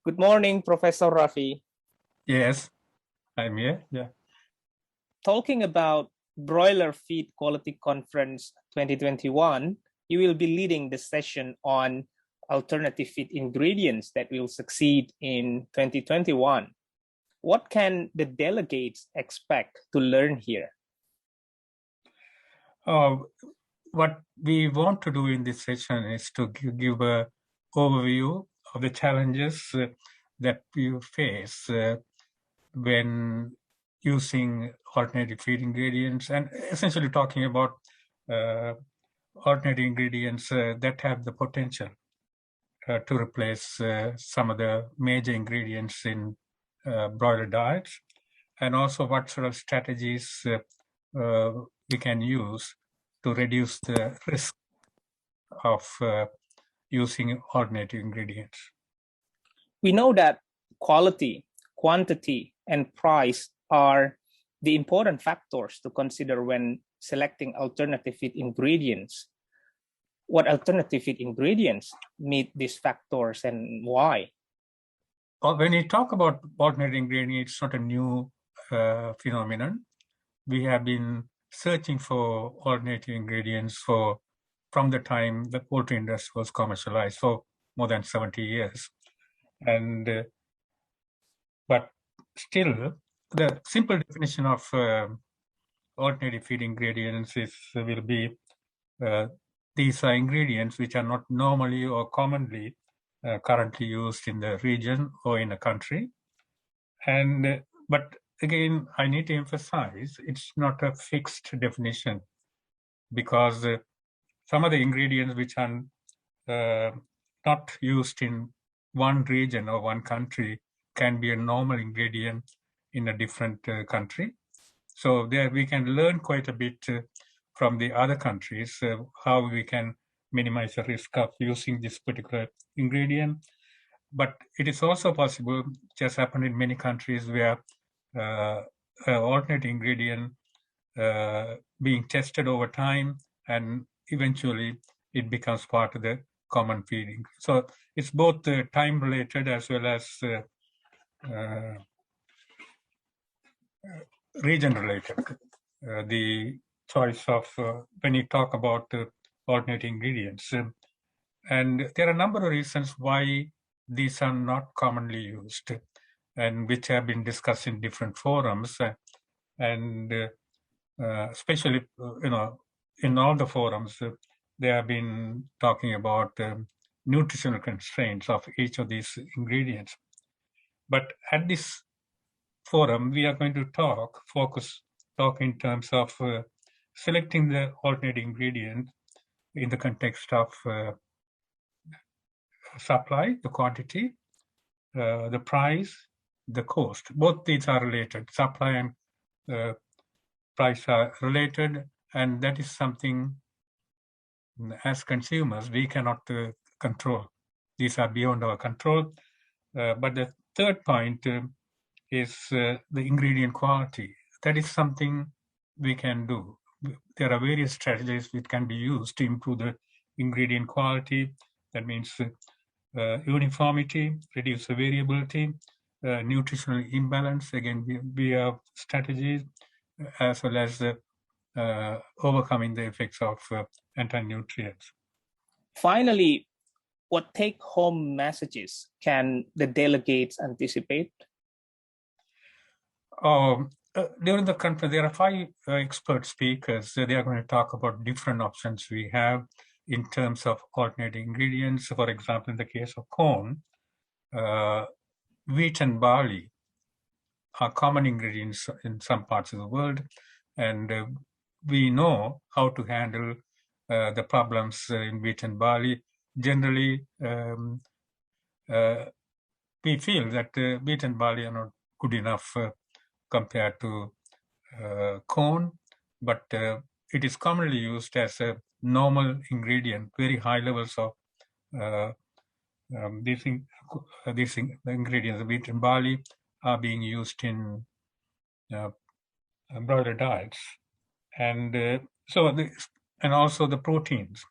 Good morning, Professor Ravi. Yes, I'm here. Yeah. Talking about Broiler Feed Quality Conference 2021, you will be leading the session on alternative feed ingredients that will succeed in 2021. What can the delegates expect to learn here? What we want to do in this session is to give a overview of the challenges that you face when using alternative feed ingredients, and essentially talking about alternative ingredients that have the potential to replace some of the major ingredients in broiler diets, and also what sort of strategies we can use to reduce the risk of using alternative ingredients. We know that quality, quantity, and price are the important factors to consider when selecting alternative feed ingredients. What alternative feed ingredients meet these factors and why? When you talk about alternative ingredients, it's not a new phenomenon. We have been searching for alternative ingredients from the time the poultry industry was commercialized, for more than 70 years. And but still, the simple definition of alternative feed ingredients will be these are ingredients which are not normally or commonly currently used in the region or in a country. And but again, I need to emphasize it's not a fixed definition, because some of the ingredients which are not used in one region or one country can be a normal ingredient in a different country. So there we can learn quite a bit from the other countries how we can minimize the risk of using this particular ingredient. But it is also possible, just happened in many countries, where an alternate ingredient being tested over time, and eventually it becomes part of the common feeding. So it's both time related as well as region related. The choice of when you talk about alternate ingredients, and there are a number of reasons why these are not commonly used, and which have been discussed in different forums, and especially in all the forums they have been talking about nutritional constraints of each of these ingredients. But at this forum, we are going to talk in terms of selecting the alternate ingredient in the context of supply, the quantity, the price, the cost. Both these are related. Supply and price are related, and that is something as consumers we cannot control. These are beyond our control. But the third point is the ingredient quality. That is something we can do. There are various strategies which can be used to improve the ingredient quality. That means uniformity, reduce the variability, nutritional imbalance. Again, we have strategies, as well as overcoming the effects of anti-nutrients. Finally, what take-home messages can the delegates anticipate? During the conference, there are 5 expert speakers. They are going to talk about different options we have in terms of alternate ingredients. For example, in the case of corn, wheat and barley are common ingredients in some parts of the world, and we know how to handle the problems in wheat and barley. Generally, we feel that wheat and barley are not good enough compared to corn, but it is commonly used as a normal ingredient. Very high levels of these ingredients, wheat and barley, are being used in broiler diets, and and also the proteins.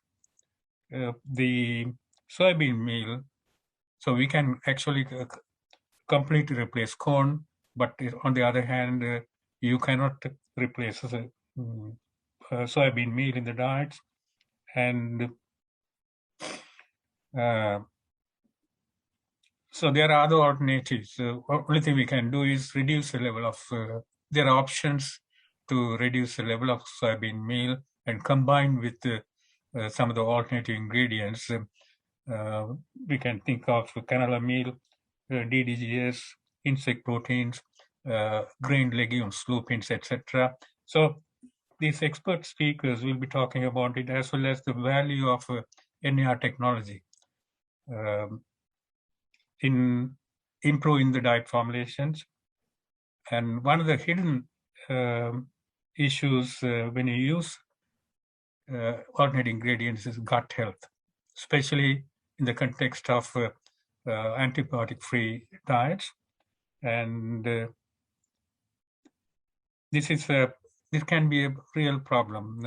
The soybean meal So we can actually completely replace corn, but on the other hand, you cannot replace soybean meal in the diets. And so there are other alternatives. Only thing we can do is reduce the level of, there are options to reduce the level of soybean meal and combine with some of the alternative ingredients. We can think of canola meal, DDGS, insect proteins, grained legumes, lupins, etc. So these expert speakers will be talking about it, as well as the value of NAR technology in improving the diet formulations. And one of the hidden issues when you use alternate ingredients is gut health, especially in the context of antibiotic-free diets. And this can be a real problem,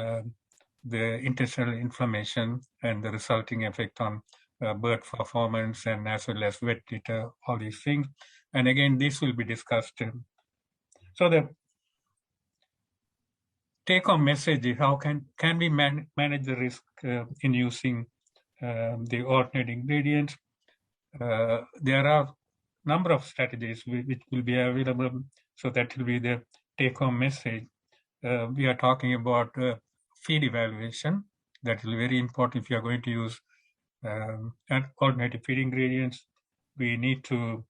the intestinal inflammation and the resulting effect on bird performance, and as well as wet litter, all these things. And again, this will be discussed. So the take-home message is how can we manage the risk in using the alternate ingredients. There are a number of strategies which will be available, so that will be the take-home message. We are talking about feed evaluation. That is very important if you are going to use alternative feed ingredients. We need to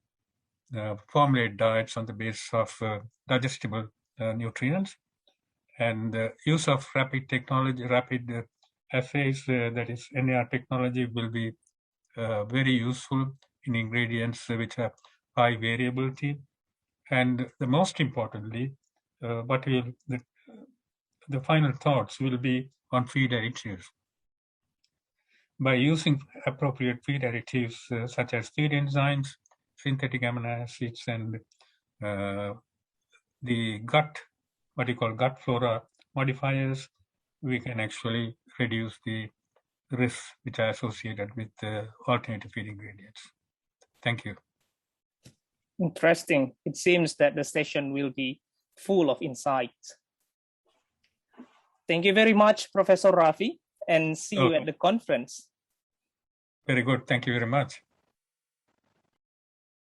formulate diets on the basis of digestible nutrients, and the use of rapid technology, rapid assays, that is NAR technology, will be very useful in ingredients which have high variability. And the most importantly, the final thoughts will be on feed additives. By using appropriate feed additives such as feed enzymes, synthetic amino acids, and the what you call gut flora modifiers, we can actually reduce the risks which are associated with alternative feed ingredients. Thank you. Interesting. It seems that the session will be full of insights. Thank you very much, Professor Ravi, and see you at the conference. Very good. Thank you very much.